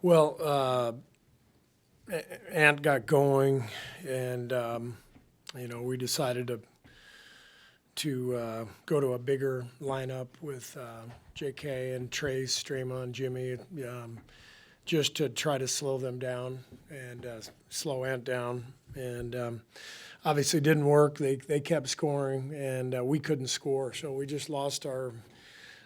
Well, Ant got going, and we decided to go to a bigger lineup with J.K. and Trace, Draymond, Jimmy, just to try to slow them down and slow Ant down. And obviously didn't work. They kept scoring, and we couldn't score, so we just lost our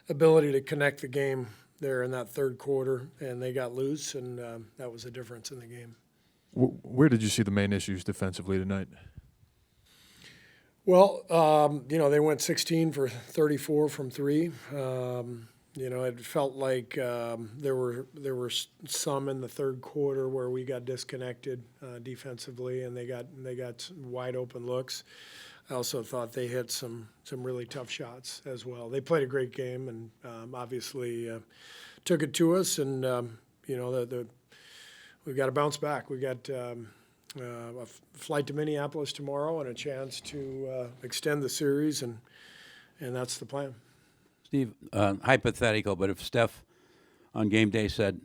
ability to connect the game there in that third quarter, and they got loose, and that was the difference in the game. Where did you see the main issues defensively tonight? Well, they went 16 for 34 from three. It felt like there were some in the third quarter where we got disconnected defensively, and they got wide open looks. I also thought they hit some really tough shots as well. They played a great game, and obviously took it to us. And we've got to bounce back. We got a flight to Minneapolis tomorrow and a chance to extend the series, and that's the plan. Steve, hypothetical, but if Steph on game day said,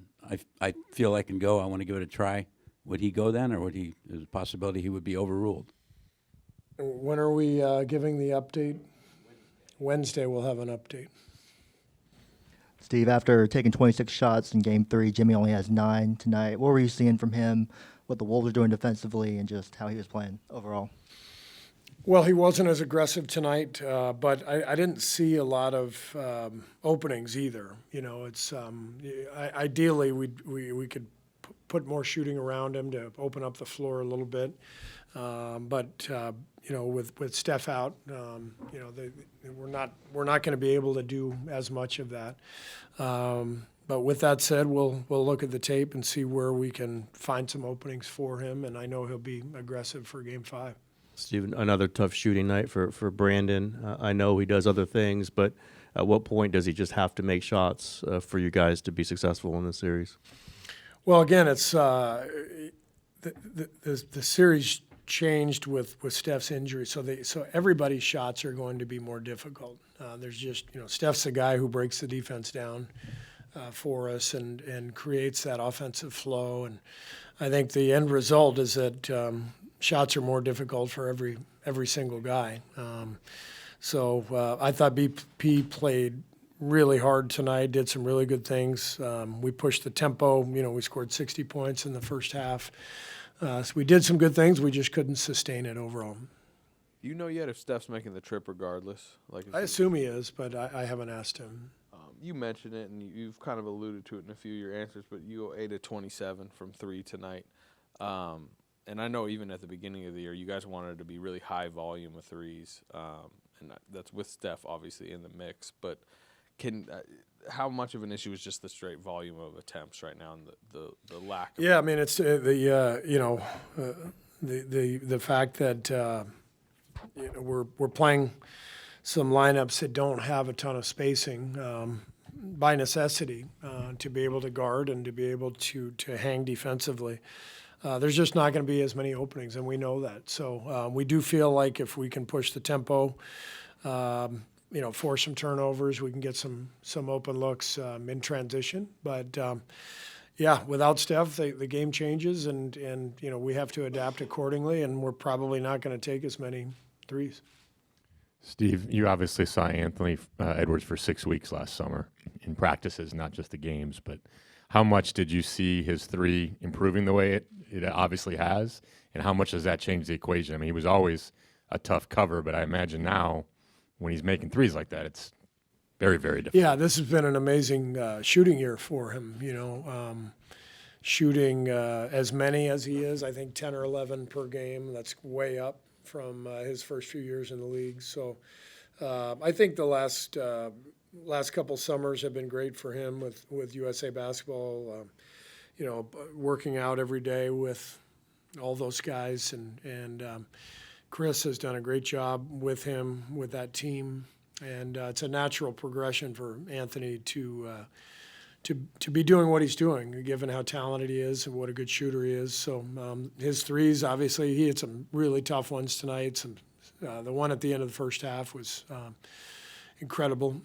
I feel I can go, I want to give it a try, would he go then, or there's a possibility he would be overruled? When are we giving the update? Wednesday we'll have an update. Steve, after taking 26 shots in Game 3, Jimmy only has 9 tonight. What were you seeing from him, what the Wolves are doing defensively, and just how he was playing overall? Well, he wasn't as aggressive tonight, but I didn't see a lot of openings either. It's ideally we could put more shooting around him to open up the floor a little bit. But with Steph out, we're not going to be able to do as much of that. But with that said, we'll look at the tape and see where we can find some openings for him. And I know he'll be aggressive for Game 5. Steve, another tough shooting night for Brandon. I know he does other things, but at what point does he just have to make shots for you guys to be successful in this series? Well, again, it's the series changed with Steph's injury, so everybody's shots are going to be more difficult. There's just Steph's a guy who breaks the defense down for us and creates that offensive flow, and I think the end result is that shots are more difficult for every single guy. So I thought BP played really hard tonight, did some really good things. We pushed the tempo. We scored 60 points in the first half. So we did some good things. We just couldn't sustain it overall. Do you know yet if Steph's making the trip regardless? I assume he is, but I haven't asked him. You mentioned it, and you've kind of alluded to it in a few of your answers, but you go 8 of 27 from 3 tonight. And I know even at the beginning of the year, you guys wanted to be really high volume of threes, and that's with Steph obviously in the mix. But how much of an issue is just the straight volume of attempts right now and the lack of? Yeah, I mean it's the fact that we're playing some lineups that don't have a ton of spacing by necessity to be able to guard and to be able to hang defensively. There's just not going to be as many openings, and we know that. So we do feel like if we can push the tempo, force some turnovers, we can get some open looks in transition. But without Steph, the game changes, and we have to adapt accordingly, and we're probably not going to take as many threes. Steve, you obviously saw Anthony Edwards for 6 weeks last summer in practices, not just the games, but how much did you see his three improving the way it obviously has, and how much does that change the equation? I mean, he was always a tough cover, but I imagine now when he's making threes like that, it's very, very difficult. Yeah, this has been an amazing shooting year for him, shooting as many as he is, I think 10 or 11 per game. That's way up from his first few years in the league. So I think the last couple summers have been great for him with USA Basketball, working out every day with all those guys. And Chris has done a great job with him, with that team. And it's a natural progression for Anthony to be doing what he's doing, given how talented he is and what a good shooter he is. So his threes, obviously, he had some really tough ones tonight. The one at the end of the first half was incredible.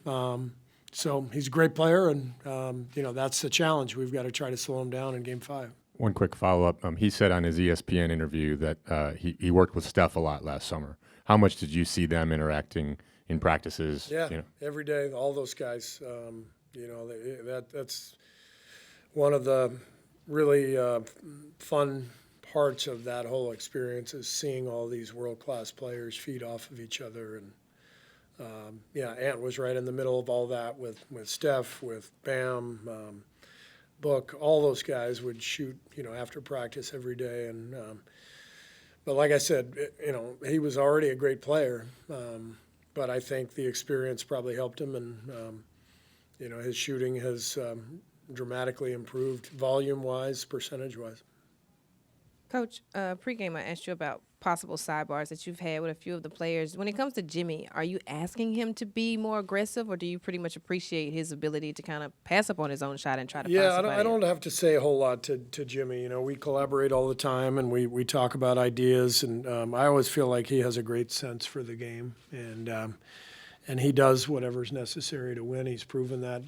So he's a great player, and that's the challenge. We've got to try to slow him down in Game 5. One quick follow-up. He said on his ESPN interview that he worked with Steph a lot last summer. How much did you see them interacting in practices? Yeah, every day, all those guys. That's one of the really fun parts of that whole experience is seeing all these world-class players feed off of each other. And Ant was right in the middle of all that with Steph, with Bam, Book. All those guys would shoot, after practice every day. And but like I said, he was already a great player. But I think the experience probably helped him, and his shooting has dramatically improved volume-wise, percentage-wise. Coach, pregame, I asked you about possible sidebars that you've had with a few of the players. When it comes to Jimmy, are you asking him to be more aggressive, or do you pretty much appreciate his ability to kind of pass up on his own shot and try to find somebody I don't else? have to say a whole lot to Jimmy. We collaborate all the time, and we talk about ideas, and I always feel like he has a great sense for the game, and he does whatever's necessary to win. He's proven that,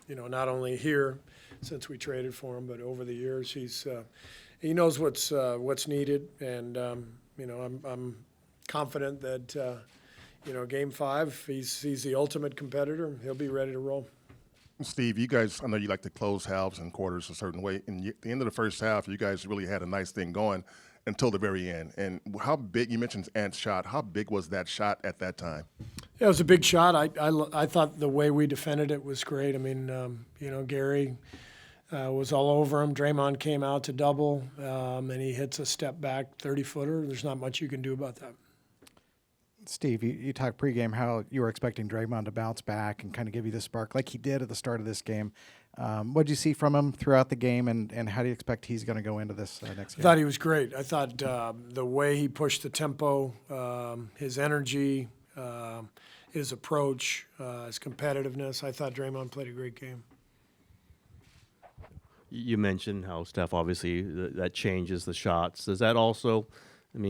not only here since we traded for him, but over the years he knows what's needed, and I'm confident that Game 5 he's the ultimate competitor. He'll be ready to roll. Steve, you guys, I know you like to close halves and quarters a certain way. And at the end of the first half, you guys really had a nice thing going until the very end. And how big, you mentioned Ant's shot, how big was that shot at that time? Yeah, it was a big shot. I thought the way we defended it was great. I mean, Gary was all over him. Draymond came out to double, and he hits a step back 30-footer. There's not much you can do about that. Steve, you talked pregame how you were expecting Draymond to bounce back and kind of give you the spark like he did at the start of this game. What did you see from him throughout the game, and how do you expect he's going to go into this next game? I thought he was great. I thought the way he pushed the tempo, his energy, his approach, his competitiveness, I thought Draymond played a great game. You mentioned how Steph obviously that changes the shots. Does that also,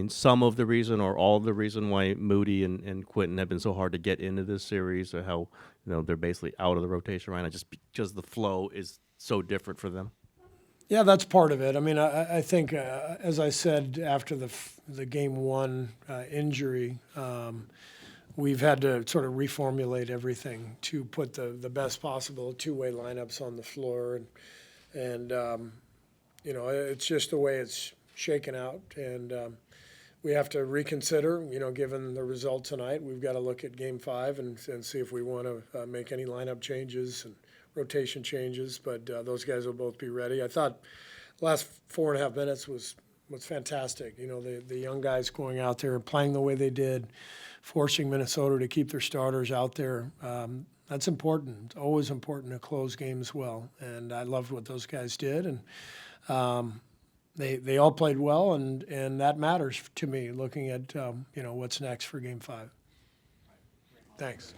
some of the reason or all of the reason why Moody and Quentin have been so hard to get into this series, or how they're basically out of the rotation right now, just because the flow is so different for them? Yeah, that's part of it. I think, as I said after the Game 1 injury, we've had to sort of reformulate everything to put the best possible two-way lineups on the floor, and it's just the way it's shaken out, and we have to reconsider. Given the result tonight, we've got to look at Game 5 and see if we want to make any lineup changes and rotation changes. But those guys will both be ready. I thought last 4.5 minutes was fantastic. The young guys going out there and playing the way they did, forcing Minnesota to keep their starters out there. That's important. It's always important to close games well, and I loved what those guys did, and they all played well, and that matters to me. Looking at what's next for Game 5. Thanks.